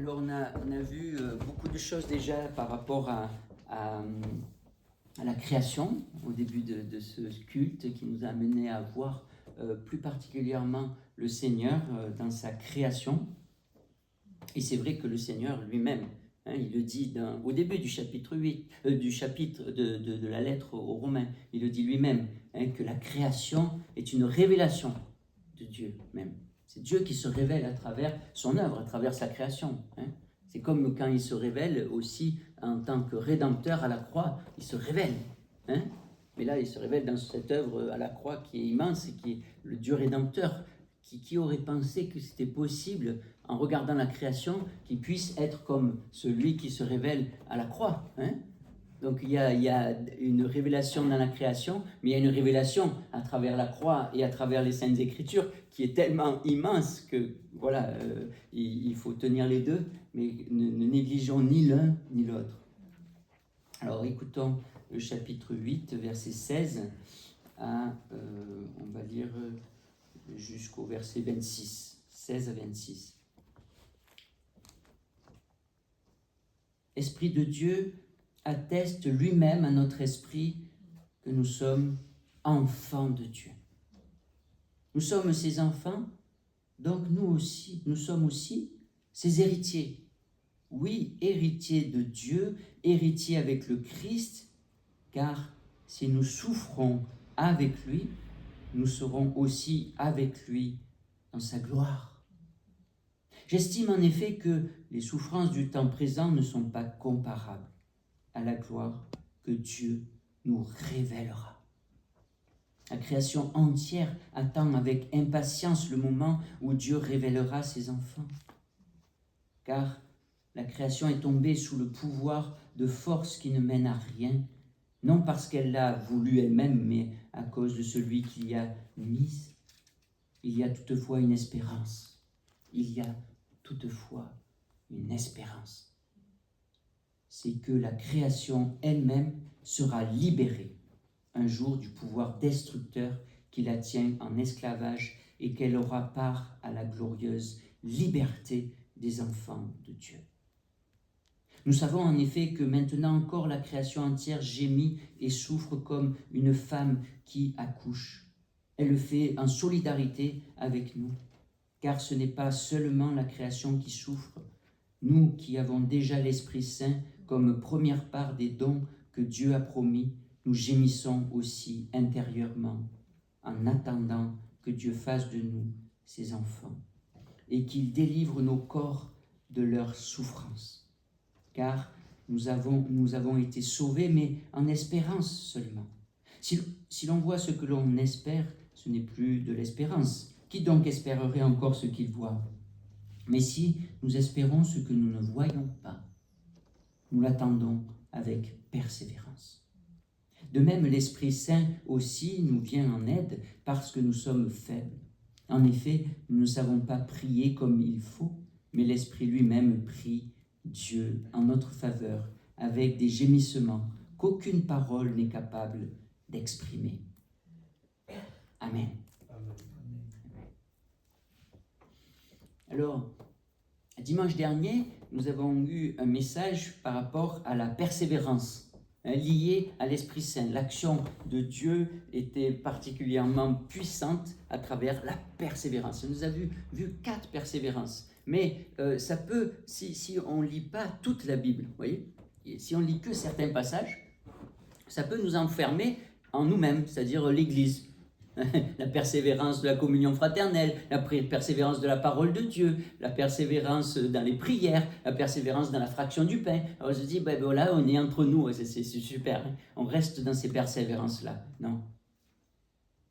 Alors on a vu beaucoup de choses déjà par rapport à la création au début de ce culte qui nous a amené à voir plus particulièrement le Seigneur dans sa création. Et c'est vrai que le Seigneur lui-même, il le dit au début du chapitre 8, du chapitre de la lettre aux Romains, il le dit lui-même, que la création est une révélation de Dieu même. C'est Dieu qui se révèle à travers son œuvre, à travers sa création. C'est comme quand il se révèle aussi en tant que rédempteur à la croix, il se révèle. Mais là, il se révèle dans cette œuvre à la croix qui est immense et qui est le Dieu rédempteur. Qui aurait pensé que c'était possible, en regardant la création, qu'il puisse être comme celui qui se révèle à la croix. Donc il y a une révélation dans la création, mais il y a une révélation à travers la croix et à travers les Saintes Écritures qui est tellement immense que voilà, il faut tenir les deux, mais ne négligeons ni l'un ni l'autre. Alors écoutons le chapitre 8, verset 16 à, on va lire jusqu'au verset 26, 16 à 26. Esprit de Dieu atteste lui-même à notre esprit que nous sommes enfants de Dieu. Nous sommes ses enfants, donc nous sommes aussi ses héritiers. Oui, héritiers de Dieu, héritiers avec le Christ, car si nous souffrons avec lui, nous serons aussi avec lui dans sa gloire. J'estime en effet que les souffrances du temps présent ne sont pas comparables à la gloire que Dieu nous révélera. La création entière attend avec impatience le moment où Dieu révélera ses enfants. Car la création est tombée sous le pouvoir de forces qui ne mènent à rien, non parce qu'elle l'a voulu elle-même, mais à cause de celui qui l'y a mise. Il y a toutefois une espérance. Il y a toutefois une espérance. C'est que la création elle-même sera libérée un jour du pouvoir destructeur qui la tient en esclavage et qu'elle aura part à la glorieuse liberté des enfants de Dieu. Nous savons en effet que maintenant encore la création entière gémit et souffre comme une femme qui accouche. Elle le fait en solidarité avec nous, car ce n'est pas seulement la création qui souffre. Nous qui avons déjà l'Esprit Saint comme première part des dons que Dieu a promis, nous gémissons aussi intérieurement en attendant que Dieu fasse de nous ses enfants et qu'il délivre nos corps de leur souffrance. Car nous avons été sauvés, mais en espérance seulement. Si l'on voit ce que l'on espère, ce n'est plus de l'espérance. Qui donc espérerait encore ce qu'il voit? Mais si nous espérons ce que nous ne voyons pas, nous l'attendons avec persévérance. De même, l'Esprit Saint aussi nous vient en aide parce que nous sommes faibles. En effet, nous ne savons pas prier comme il faut, mais l'Esprit lui-même prie Dieu en notre faveur avec des gémissements qu'aucune parole n'est capable d'exprimer. Amen. Alors, dimanche dernier, nous avons eu un message par rapport à la persévérance liée à l'Esprit Saint. L'action de Dieu était particulièrement puissante à travers la persévérance. Nous avons vu 4 persévérances. Mais ça peut, si on ne lit pas toute la Bible, vous voyez, si on lit que certains passages, ça peut nous enfermer en nous-mêmes, c'est-à-dire l'Église. La persévérance de la communion fraternelle, la persévérance de la parole de Dieu, la persévérance dans les prières, la persévérance dans la fraction du pain. Alors je dis, ben voilà, on est entre nous, c'est super, on reste dans ces persévérances-là. Non.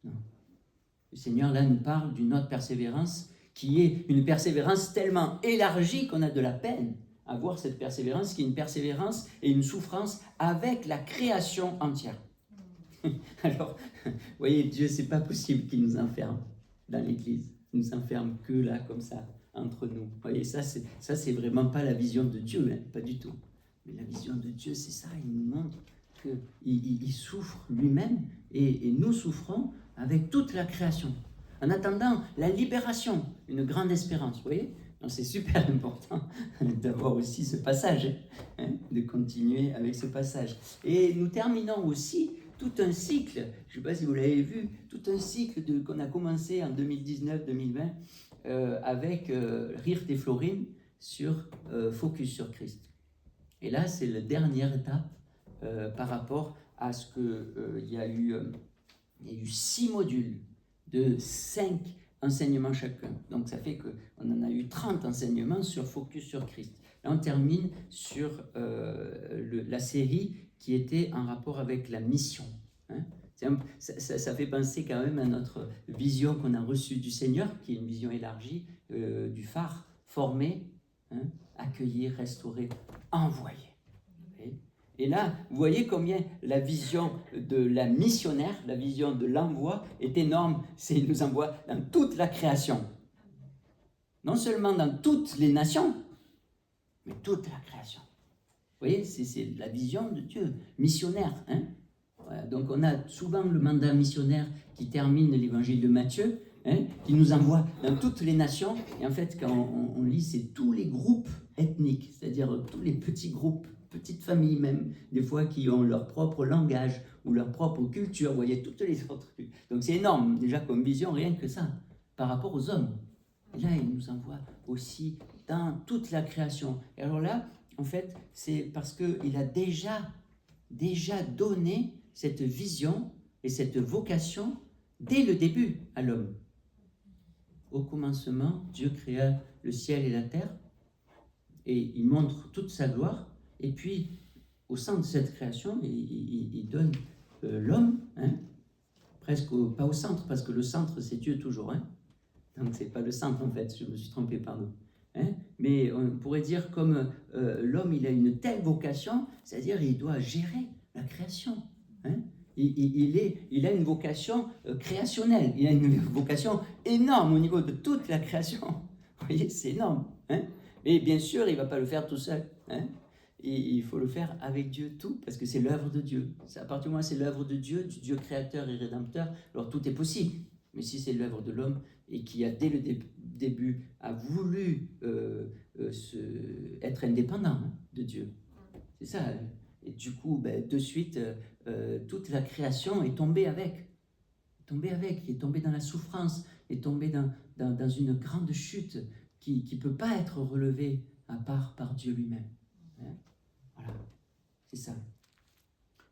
Le Seigneur là nous parle d'une autre persévérance qui est une persévérance tellement élargie qu'on a de la peine à voir cette persévérance, qui est une persévérance et une souffrance avec la création entière. Alors, vous voyez, Dieu, c'est pas possible qu'il nous enferme dans l'Église. Il nous enferme que là, comme ça, entre nous. Vous voyez, ça, c'est vraiment pas la vision de Dieu, pas du tout. Mais la vision de Dieu, c'est ça, il nous montre qu'il souffre lui-même et nous souffrons avec toute la création. En attendant la libération, une grande espérance, vous voyez, Donc c'est super important d'avoir aussi ce passage, hein, de continuer avec ce passage. Et nous terminons aussi tout un cycle, je ne sais pas si vous l'avez vu, tout un cycle qu'on a commencé en 2019-2020 avec Rire et Florine sur Focus sur Christ. Et là, c'est la dernière étape par rapport à ce qu'il y a eu 6 modules de 5 enseignements chacun. Donc ça fait qu'on en a eu 30 enseignements sur Focus sur Christ. Là, on termine sur la série qui était en rapport avec la mission. Hein. Ça fait penser quand même à notre vision qu'on a reçue du Seigneur, qui est une vision élargie du phare, former, hein, accueillir, restaurer, envoyer. Et là, vous voyez combien la vision de la missionnaire, la vision de l'envoi est énorme. Il nous envoie dans toute la création. Non seulement dans toutes les nations, mais toute la création. Vous voyez, c'est la vision de Dieu, missionnaire. Hein? Voilà, donc on a souvent le mandat missionnaire qui termine l'évangile de Matthieu, hein, qui nous envoie dans toutes les nations. Et en fait, quand on lit, c'est tous les groupes ethniques, c'est-à-dire tous les petits groupes, petites familles même, des fois qui ont leur propre langage ou leur propre culture, vous voyez, toutes les autres. Donc c'est énorme, déjà comme vision, rien que ça, par rapport aux hommes. Et là, il nous envoie aussi dans toute la création. Et alors là, en fait, c'est parce qu'il a déjà donné cette vision et cette vocation dès le début à l'homme. Au commencement, Dieu créa le ciel et la terre, et il montre toute sa gloire. Et puis, au centre de cette création, il donne l'homme, hein, presque pas au centre, parce que le centre, c'est Dieu toujours. Hein. Donc, c'est pas le centre, en fait, je me suis trompé, pardon. Hein. Mais on pourrait dire comme l'homme, il a une telle vocation, c'est-à-dire il doit gérer la création. Hein. Il a une vocation créationnelle, il a une vocation énorme au niveau de toute la création. Vous voyez, c'est énorme. Hein. Mais bien sûr, il ne va pas le faire tout seul. Hein. Il faut le faire avec Dieu tout, parce que c'est l'œuvre de Dieu. À partir du moment où c'est l'œuvre de Dieu, du Dieu créateur et rédempteur, alors tout est possible. Mais si c'est l'œuvre de l'homme et qui a dès le début a voulu être indépendant, hein, de Dieu, c'est ça. Et du coup, de suite, toute la création est tombée avec. Est tombée dans la souffrance, est tombée dans une grande chute qui ne peut pas être relevée à part par Dieu lui-même. Hein. Voilà, c'est ça.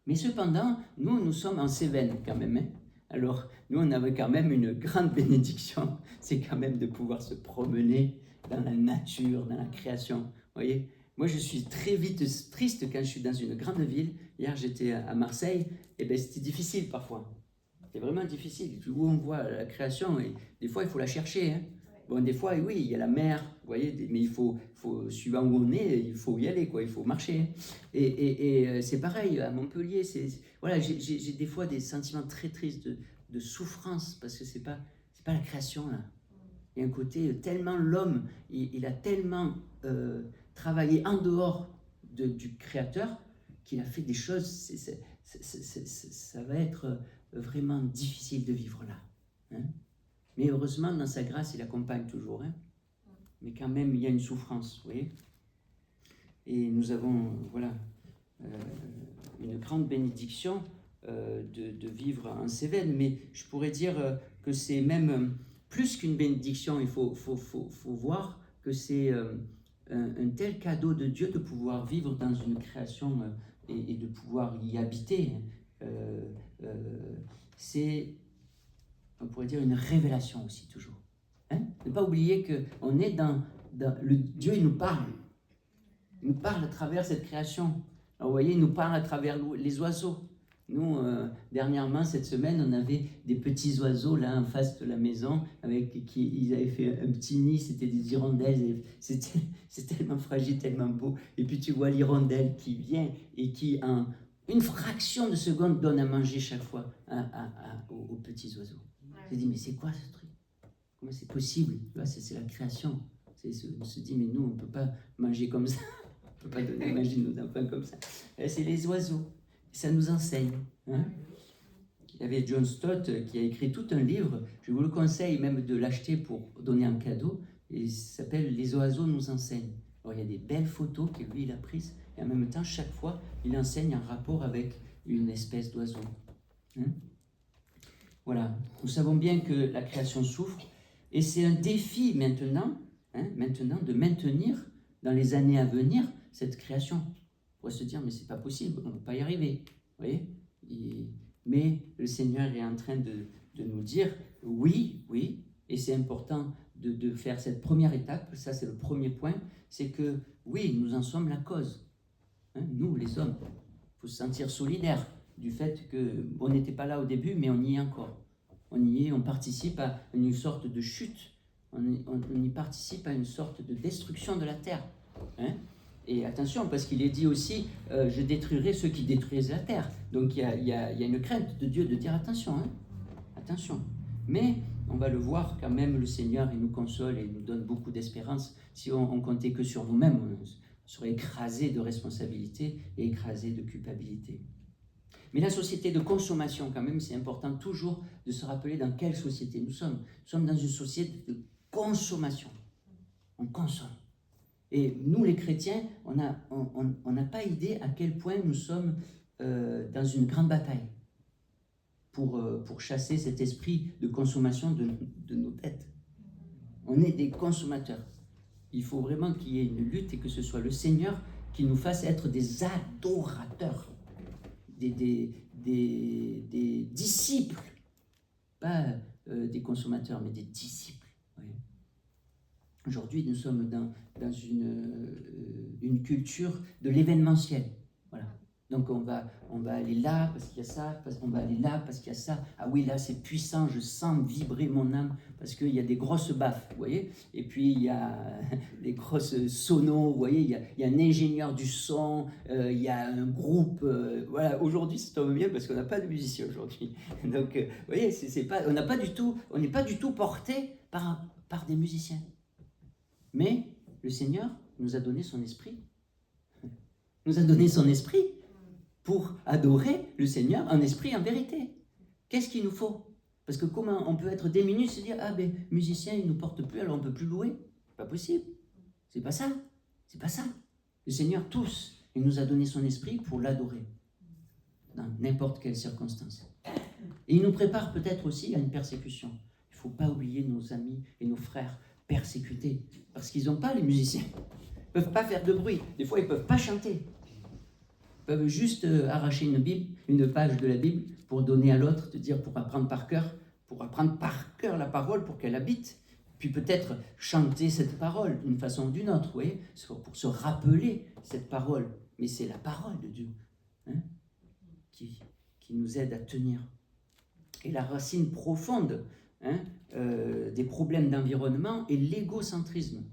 Mais cependant, nous sommes en Cévennes quand même. Hein. Alors, nous, on avait quand même une grande bénédiction, c'est quand même de pouvoir se promener dans la nature, dans la création. Vous voyez, moi, je suis très vite triste quand je suis dans une grande ville. Hier, j'étais à Marseille, et c'était difficile parfois. C'est vraiment difficile. Où on voit la création, et des fois, il faut la chercher. Hein. Bon, des fois, oui, il y a la mer, vous voyez, mais il faut suivant où on est, il faut y aller, quoi, il faut marcher. Et c'est pareil, à Montpellier, voilà, j'ai des fois des sentiments très tristes de souffrance, parce que c'est pas la création, là. Il y a un côté, tellement l'homme, il a tellement travaillé en dehors du Créateur, qu'il a fait des choses, ça va être vraiment difficile de vivre là. Hein. Mais heureusement, dans sa grâce, il accompagne toujours. Hein. Mais quand même, il y a une souffrance, vous voyez. Et nous avons, voilà, une grande bénédiction de vivre en Cévennes. Mais je pourrais dire que c'est même plus qu'une bénédiction. Il faut voir que c'est un tel cadeau de Dieu de pouvoir vivre dans une création et de pouvoir y habiter. C'est, on pourrait dire, une révélation aussi, toujours. Hein? Ne pas oublier qu'on est dans le Dieu, il nous parle. Il nous parle à travers cette création. Alors, vous voyez, il nous parle à travers les oiseaux. Nous, dernièrement, cette semaine, on avait des petits oiseaux là en face de la maison, ils avaient fait un petit nid, c'était des hirondelles, c'est tellement fragile, tellement beau. Et puis tu vois l'hirondelle qui vient et qui, en une fraction de seconde, donne à manger chaque fois aux petits oiseaux. Je me dis, mais c'est quoi ce truc? Comment c'est possible? C'est la création. On se dit, mais nous, on ne peut pas manger comme ça. On ne peut pas donner à manger nos enfants comme ça. Et c'est les oiseaux. Ça nous enseigne. Hein. Il y avait John Stott qui a écrit tout un livre. Je vous le conseille même de l'acheter pour donner un cadeau. et ça s'appelle Les oiseaux nous enseignent. Alors il y a des belles photos que lui il a prises, et en même temps, chaque fois, il enseigne en rapport avec une espèce d'oiseau. Voilà, nous savons bien que la création souffre, et c'est un défi maintenant, de maintenir dans les années à venir cette création. On pourrait se dire, mais c'est pas possible, on ne va pas y arriver. Vous voyez? Mais le Seigneur est en train de nous dire, oui, et c'est important de faire cette première étape, ça c'est le premier point, c'est que oui, nous en sommes la cause. Nous, les hommes, il faut se sentir solidaire du fait qu'on n'était pas là au début, mais on y est encore. On y est, on participe à une sorte de chute, on y participe à une sorte de destruction de la terre. Et attention, parce qu'il est dit aussi, je détruirai ceux qui détruisent la terre. Donc il y a une crainte de Dieu de dire attention, attention. Mais on va le voir quand même, le Seigneur, il nous console et il nous donne beaucoup d'espérance. Si on comptait que sur nous-mêmes, on serait écrasé de responsabilité et écrasé de culpabilité. Mais la société de consommation, quand même, c'est important toujours de se rappeler dans quelle société nous sommes. Nous sommes dans une société de consommation. On consomme. Et nous, les chrétiens, on n'a pas idée à quel point nous sommes dans une grande bataille pour chasser cet esprit de consommation de nos têtes. On est des consommateurs. Il faut vraiment qu'il y ait une lutte et que ce soit le Seigneur qui nous fasse être des adorateurs, des disciples, pas des consommateurs, mais des disciples. Voyez. Aujourd'hui, nous sommes dans une culture de l'événementiel. Voilà. Donc on va aller là parce qu'il y a ça, on va aller là parce qu'il y a ça. Ah oui, là c'est puissant, je sens vibrer mon âme parce qu'il y a des grosses baffes, vous voyez. Et puis il y a des grosses sonos, vous voyez, il y a un ingénieur du son, il y a un groupe. Voilà, aujourd'hui ça tombe bien parce qu'on n'a pas de musicien aujourd'hui. Donc vous voyez, on n'est pas du tout porté par des musiciens. Mais le Seigneur nous a donné son esprit. Nous a donné son esprit pour adorer le Seigneur en esprit et en vérité. Qu'est-ce qu'il nous faut? Parce que comment on peut être démuni et se dire, ah ben, musicien, il ne nous porte plus, alors on ne peut plus louer? Pas possible. C'est pas ça. C'est pas ça. Le Seigneur, tous, il nous a donné son esprit pour l'adorer. Dans n'importe quelle circonstance. Et il nous prépare peut-être aussi à une persécution. Il ne faut pas oublier nos amis et nos frères persécutés. Parce qu'ils n'ont pas les musiciens. Ils ne peuvent pas faire de bruit. Des fois, ils ne peuvent pas chanter. Ils peuvent juste arracher une page de la Bible pour donner à l'autre, pour apprendre par cœur la parole pour qu'elle habite, puis peut-être chanter cette parole d'une façon ou d'une autre, vous voyez, pour se rappeler cette parole. Mais c'est la parole de Dieu qui nous aide à tenir. Et la racine profonde des problèmes d'environnement est l'égocentrisme.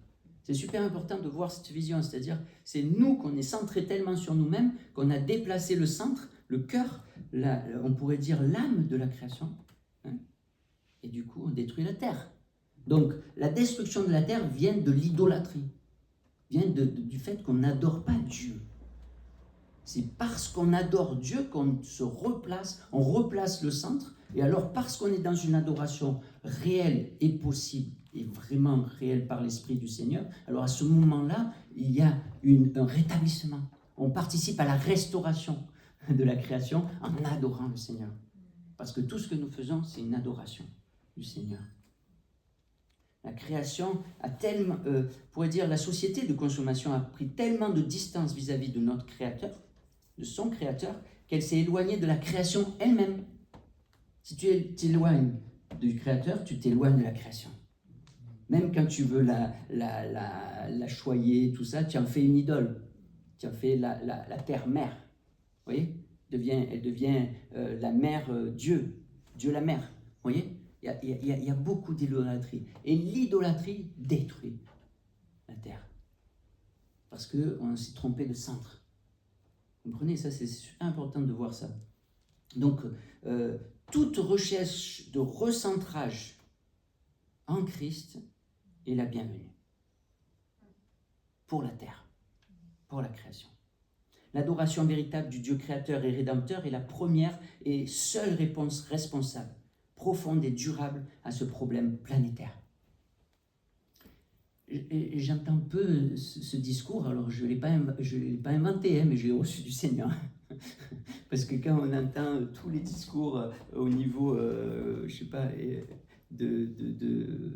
C'est super important de voir cette vision, c'est-à-dire c'est nous qu'on est centré tellement sur nous-mêmes qu'on a déplacé le centre, le cœur, on pourrait dire l'âme de la création, et du coup on détruit la terre. Donc la destruction de la terre vient de l'idolâtrie, vient du fait qu'on n'adore pas Dieu. C'est parce qu'on adore Dieu qu'on se replace, on replace le centre, et alors parce qu'on est dans une adoration réelle et possible, et vraiment réelle par l'Esprit du Seigneur, alors à ce moment-là, il y a un rétablissement. On participe à la restauration de la création en adorant le Seigneur. Parce que tout ce que nous faisons, c'est une adoration du Seigneur. La création a tellement, pourrait dire, la société de consommation a pris tellement de distance vis-à-vis de notre Créateur, de son Créateur, qu'elle s'est éloignée de la création elle-même. Si tu t'éloignes du Créateur, tu t'éloignes de la création. Même quand tu veux la choyer, tout ça, tu en fais une idole. Tu en fais la terre-mère. Vous voyez ? Elle devient la mère Dieu la mère. Vous voyez ? Il y a beaucoup d'idolâtrie. Et l'idolâtrie détruit la terre. Parce qu'on s'est trompé de centre. Vous comprenez ? Ça, c'est super important de voir ça. Donc, toute recherche de recentrage en Christ est la bienvenue. Pour la terre. Pour la création. L'adoration véritable du Dieu créateur et rédempteur est la première et seule réponse responsable, profonde et durable à ce problème planétaire. j'entends peu ce discours, alors je ne l'ai pas inventé, hein, mais je l'ai reçu du Seigneur. Parce que quand on entend tous les discours au niveau, je sais pas, de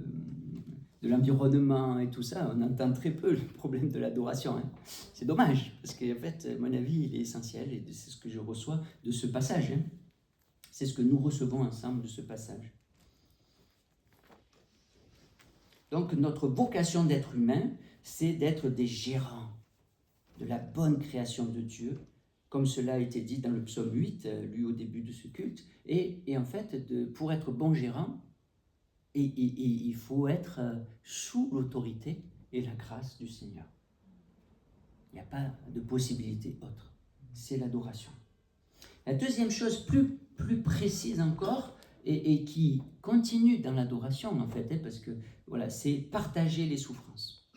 l'environnement et tout ça, on entend très peu le problème de l'adoration. Hein. C'est dommage, parce qu'en fait, à mon avis, il est essentiel, et c'est ce que je reçois de ce passage. Hein. C'est ce que nous recevons ensemble de ce passage. Donc notre vocation d'être humain, c'est d'être des gérants de la bonne création de Dieu, comme cela a été dit dans le psaume 8, lu au début de ce culte. Et en fait, pour être bon gérant, il faut être sous l'autorité et la grâce du Seigneur. Il n'y a pas de possibilité autre. C'est l'adoration. La deuxième chose plus précise encore, et qui continue dans l'adoration en fait, parce que voilà, c'est partager les souffrances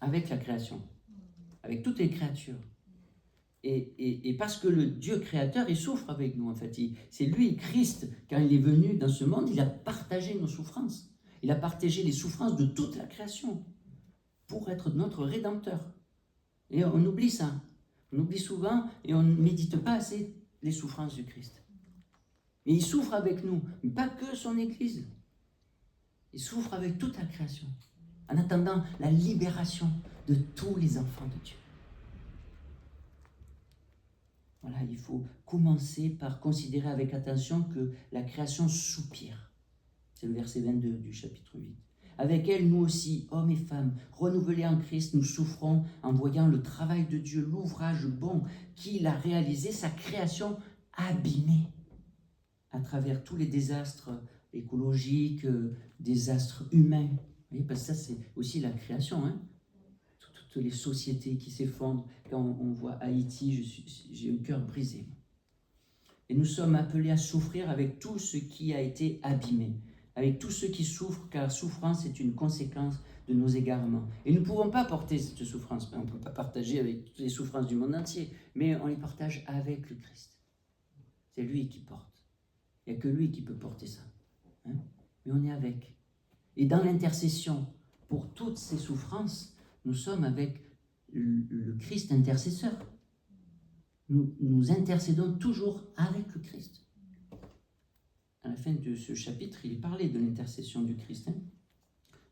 avec la création, avec toutes les créatures. Et parce que le Dieu créateur, il souffre avec nous en fait. C'est lui, Christ, quand il est venu dans ce monde, il a partagé nos souffrances. Il a partagé les souffrances de toute la création pour être notre Rédempteur. Et on oublie ça. On oublie souvent et on ne médite pas assez les souffrances du Christ. Et il souffre avec nous, mais pas que son Église. Il souffre avec toute la création, en attendant la libération de tous les enfants de Dieu. Voilà, il faut commencer par considérer avec attention que la création soupire. C'est le verset 22 du chapitre 8. Avec elle, nous aussi, hommes et femmes, renouvelés en Christ, nous souffrons en voyant le travail de Dieu, l'ouvrage bon qu'il a réalisé, sa création abîmée à travers tous les désastres écologiques, désastres humains. Vous voyez, parce que ça, c'est aussi la création, hein. Toutes les sociétés qui s'effondrent. Quand on voit Haïti, j'ai le cœur brisé. Et nous sommes appelés à souffrir avec tout ce qui a été abîmé, avec tous ceux qui souffrent, car la souffrance est une conséquence de nos égarements. Et nous ne pouvons pas porter cette souffrance, on ne peut pas partager avec toutes les souffrances du monde entier, mais on les partage avec le Christ. C'est lui qui porte. Il n'y a que lui qui peut porter ça. Hein? Mais on est avec. Et dans l'intercession, pour toutes ces souffrances, nous sommes avec le Christ intercesseur. Nous intercédons toujours avec le Christ. À la fin de ce chapitre, il est parlé de l'intercession du Christ. Hein.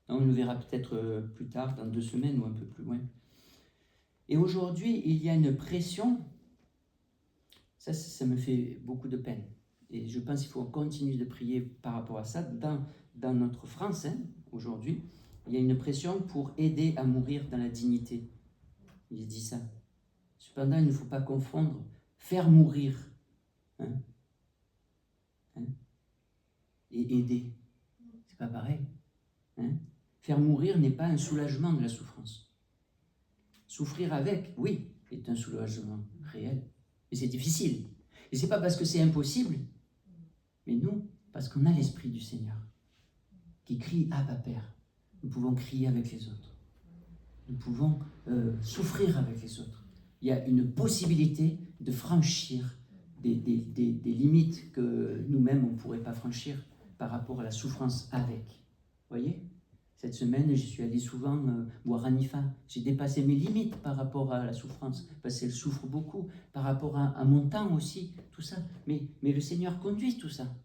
On le verra peut-être plus tard, dans 2 semaines ou un peu plus loin. Et aujourd'hui, il y a une pression. Ça me fait beaucoup de peine. Et je pense qu'il faut continuer de prier par rapport à ça. Dans notre France, hein, aujourd'hui, il y a une pression pour aider à mourir dans la dignité. Il dit ça. Cependant, il ne faut pas confondre faire mourir et aider. C'est pas pareil. Hein? Faire mourir n'est pas un soulagement de la souffrance. Souffrir avec, oui, est un soulagement réel. Mais c'est difficile. Et c'est pas parce que c'est impossible, mais nous, parce qu'on a l'Esprit du Seigneur qui crie « Abba Père ». Nous pouvons crier avec les autres. Nous pouvons souffrir avec les autres. Il y a une possibilité de franchir des limites que nous-mêmes, on ne pourrait pas franchir par rapport à la souffrance avec. Vous voyez ? Cette semaine, je suis allé souvent voir Anifa. J'ai dépassé mes limites par rapport à la souffrance, parce qu'elle souffre beaucoup, par rapport à mon temps aussi, tout ça. Mais le Seigneur conduit tout ça.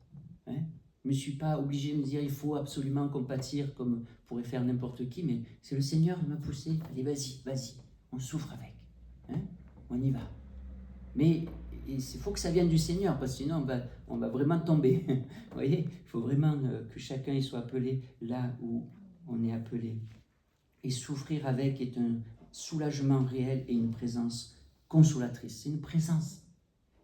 Hein ? Je ne me suis pas obligé de me dire il faut absolument compatir comme pourrait faire n'importe qui, mais c'est le Seigneur qui m'a poussé. Allez, vas-y, on souffre avec. Hein? On y va. Mais il faut que ça vienne du Seigneur, parce que sinon on va vraiment tomber. Vous voyez, il faut vraiment que chacun y soit appelé là où on est appelé. Et souffrir avec est un soulagement réel et une présence consolatrice. C'est une présence.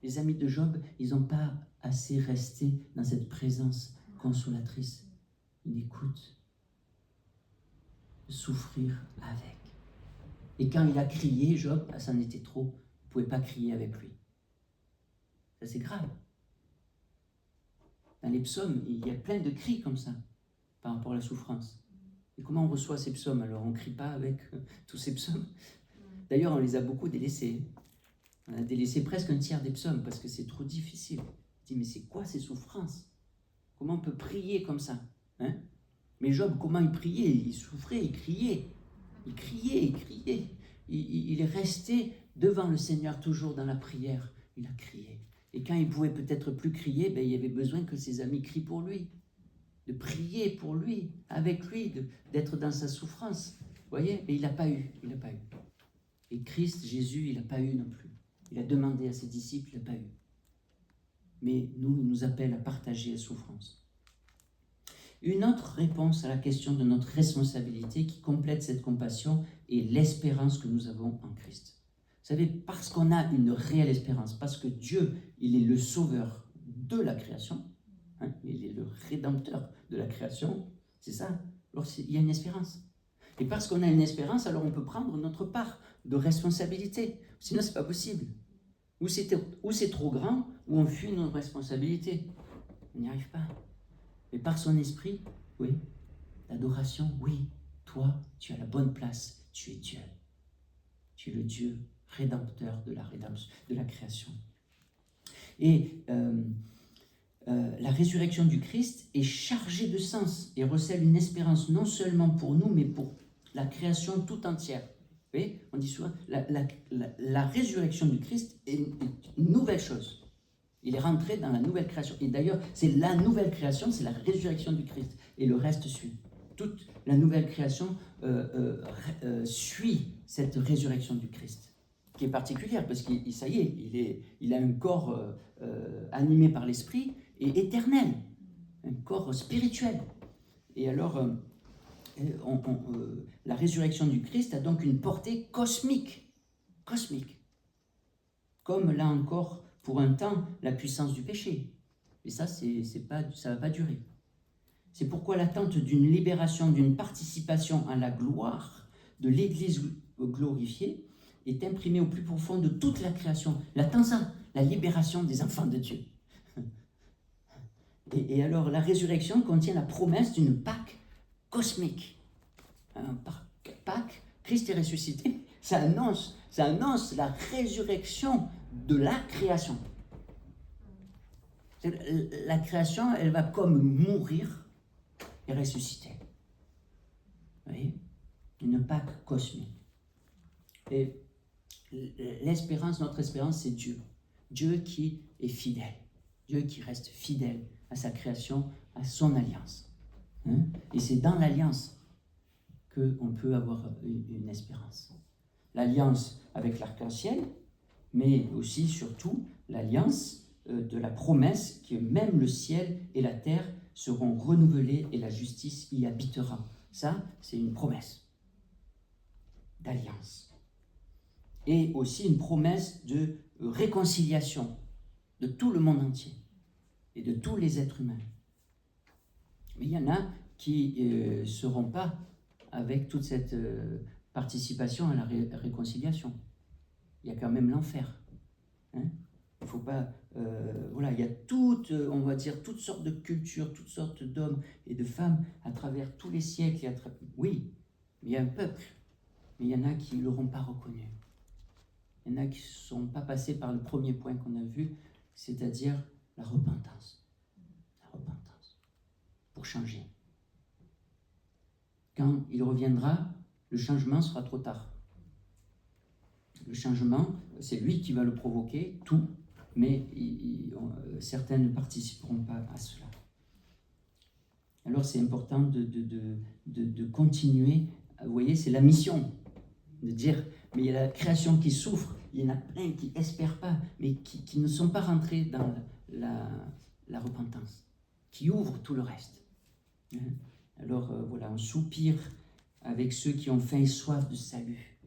Les amis de Job, ils n'ont pas assez resté dans cette présence consolatrice. Une écoute. Souffrir avec. Et quand il a crié, Job, ça en était trop. Il ne pouvait pas crier avec lui. Ça, c'est grave. Dans les psaumes, il y a plein de cris comme ça, par rapport à la souffrance. Et comment on reçoit ces psaumes? Alors, on ne crie pas avec tous ces psaumes. D'ailleurs, on les a beaucoup délaissés. On a délaissé presque un tiers des psaumes parce que c'est trop difficile. On dit, mais c'est quoi ces souffrances? Comment on peut prier comme ça? Hein? Mais Job, comment il priait? Il souffrait, il criait. Il criait, il criait. Il est resté devant le Seigneur, toujours dans la prière. Il a crié. Et quand il pouvait peut-être plus crier, il avait besoin que ses amis crient pour lui, de prier pour lui, avec lui, d'être dans sa souffrance. Vous voyez? Mais il n'a pas eu. Il n'a pas eu. Et Christ, Jésus, il n'a pas eu non plus. Il a demandé à ses disciples, il n'a pas eu. Mais nous, il nous appelle à partager la souffrance. Une autre réponse à la question de notre responsabilité qui complète cette compassion est l'espérance que nous avons en Christ. Vous savez, parce qu'on a une réelle espérance, parce que Dieu, il est le sauveur de la création, hein, il est le rédempteur de la création, c'est ça, alors il y a une espérance. Et parce qu'on a une espérance, alors on peut prendre notre part de responsabilité. Sinon, ce n'est pas possible. Ou c'est trop grand, ou on fuit nos responsabilités. On n'y arrive pas. Mais par son esprit, oui, l'adoration, oui, toi, tu as la bonne place, tu es Dieu. Tu es le Dieu rédempteur de la création. Et la résurrection du Christ est chargée de sens et recèle une espérance non seulement pour nous, mais pour la création tout entière. Vous voyez, on dit souvent, la résurrection du Christ est une nouvelle chose. Il est rentré dans la nouvelle création. Et d'ailleurs, c'est la nouvelle création, c'est la résurrection du Christ. Et le reste suit. Toute la nouvelle création suit cette résurrection du Christ, qui est particulière, parce qu'il ça y est, il a un corps animé par l'esprit et éternel, un corps spirituel. Et alors, la résurrection du Christ a donc une portée cosmique. Cosmique. Comme là encore, pour un temps, la puissance du péché. Et ça, ça ne va pas durer. C'est pourquoi l'attente d'une libération, d'une participation à la gloire de l'Église glorifiée est imprimée au plus profond de toute la création. L'attend ça, la libération des enfants de Dieu. Et alors, la résurrection contient la promesse d'une Pâque cosmique. Pâque, Christ est ressuscité, ça annonce la résurrection de la création. La création, elle va comme mourir et ressusciter. Vous voyez? Une Pâque cosmique. Et l'espérance, notre espérance, c'est Dieu. Dieu qui est fidèle. Dieu qui reste fidèle à sa création, à son alliance. Hein? Et c'est dans l'alliance qu'on peut avoir une espérance. L'alliance avec l'arc-en-ciel, mais aussi, surtout, l'alliance de la promesse que même le ciel et la terre seront renouvelés et la justice y habitera. Ça, c'est une promesse d'alliance. Et aussi une promesse de réconciliation de tout le monde entier et de tous les êtres humains. Mais il y en a qui ne seront pas avec toute cette participation à la réconciliation. Il y a quand même l'enfer. Hein? Il ne faut pas... voilà, il y a on va dire, toutes sortes de cultures, toutes sortes d'hommes et de femmes à travers tous les siècles. Oui, il y a un peuple, mais il y en a qui ne l'auront pas reconnu. Il y en a qui ne sont pas passés par le premier point qu'on a vu, c'est-à-dire la repentance. La repentance. Pour changer. Quand il reviendra, le changement sera trop tard. Le changement, c'est lui qui va le provoquer, tout, mais certains ne participeront pas à cela. Alors c'est important de continuer. Vous voyez, c'est la mission de dire, mais il y a la création qui souffre, il y en a plein qui n'espèrent pas, mais qui ne sont pas rentrés dans la repentance, qui ouvrent tout le reste. Alors voilà, on soupire avec ceux qui ont faim et soif de salut.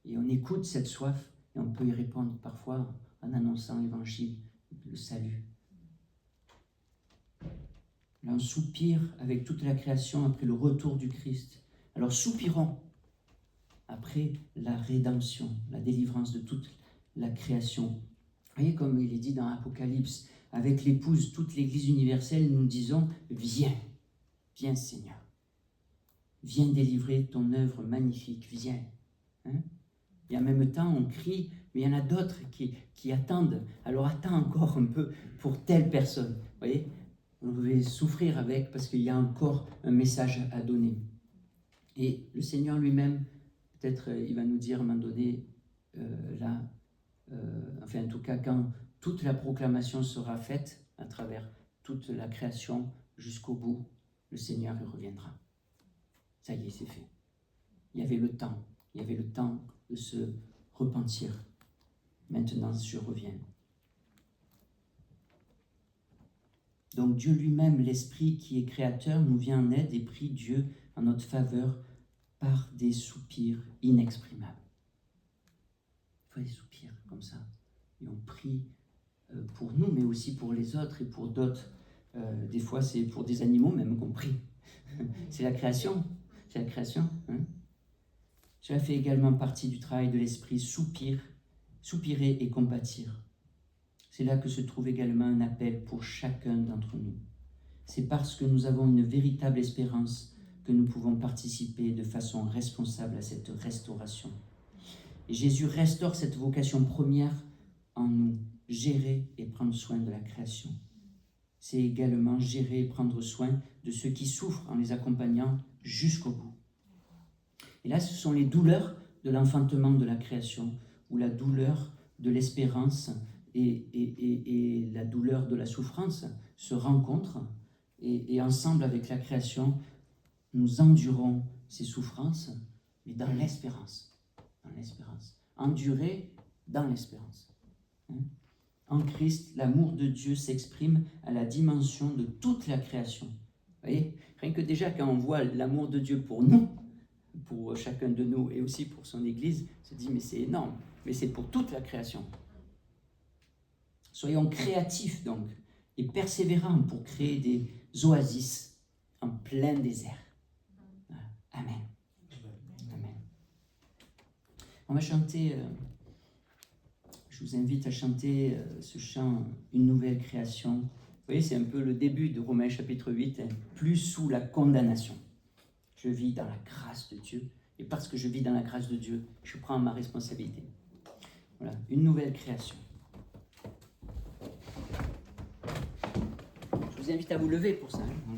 Et on écoute cette soif et on peut y répondre parfois en annonçant l'évangile, le salut. Là, on soupire avec toute la création après le retour du Christ. Alors soupirons après la rédemption, la délivrance de toute la création. Vous voyez comme il est dit dans Apocalypse, avec l'épouse, toute l'Église universelle, nous disons, viens, viens Seigneur, viens délivrer ton œuvre magnifique, viens. Hein? Et en même temps, on crie, mais il y en a d'autres qui attendent. Alors attends encore un peu pour telle personne. Vous voyez, on devait souffrir avec parce qu'il y a encore un message à donner. Et le Seigneur lui-même, peut-être il va nous dire à un moment donné, en tout cas quand toute la proclamation sera faite à travers toute la création jusqu'au bout, le Seigneur il reviendra. Ça y est, c'est fait. Il y avait le temps de se repentir. Maintenant, je reviens. Donc Dieu lui-même, l'Esprit qui est créateur, nous vient en aide et prie Dieu en notre faveur par des soupirs inexprimables. Il faut des soupirs comme ça. Et on prie pour nous, mais aussi pour les autres et pour d'autres. Des fois, c'est pour des animaux même qu'on prie. C'est la création. C'est la création. Hein? Cela fait également partie du travail de l'Esprit, soupirer et compatir. C'est là que se trouve également un appel pour chacun d'entre nous. C'est parce que nous avons une véritable espérance que nous pouvons participer de façon responsable à cette restauration. Et Jésus restaure cette vocation première en nous, gérer et prendre soin de la création. C'est également gérer et prendre soin de ceux qui souffrent en les accompagnant jusqu'au bout. Et là, ce sont les douleurs de l'enfantement de la création, ou la douleur de l'espérance et la douleur de la souffrance se rencontrent, et ensemble avec la création, nous endurons ces souffrances, mais dans l'espérance. Dans l'espérance. Endurer dans l'espérance. En Christ, l'amour de Dieu s'exprime à la dimension de toute la création. Vous voyez, rien que déjà quand on voit l'amour de Dieu pour nous, pour chacun de nous et aussi pour son Église, on se dit mais c'est énorme, mais c'est pour toute la création. Soyons créatifs donc et persévérants pour créer des oasis en plein désert. Amen. Amen. On va chanter, je vous invite à chanter ce chant « Une nouvelle création ». Vous voyez, c'est un peu le début de Romains chapitre 8, hein, « Plus sous la condamnation ». Je vis dans la grâce de Dieu, et parce que je vis dans la grâce de Dieu, je prends ma responsabilité. Voilà, une nouvelle création. Je vous invite à vous lever pour ça. Hein.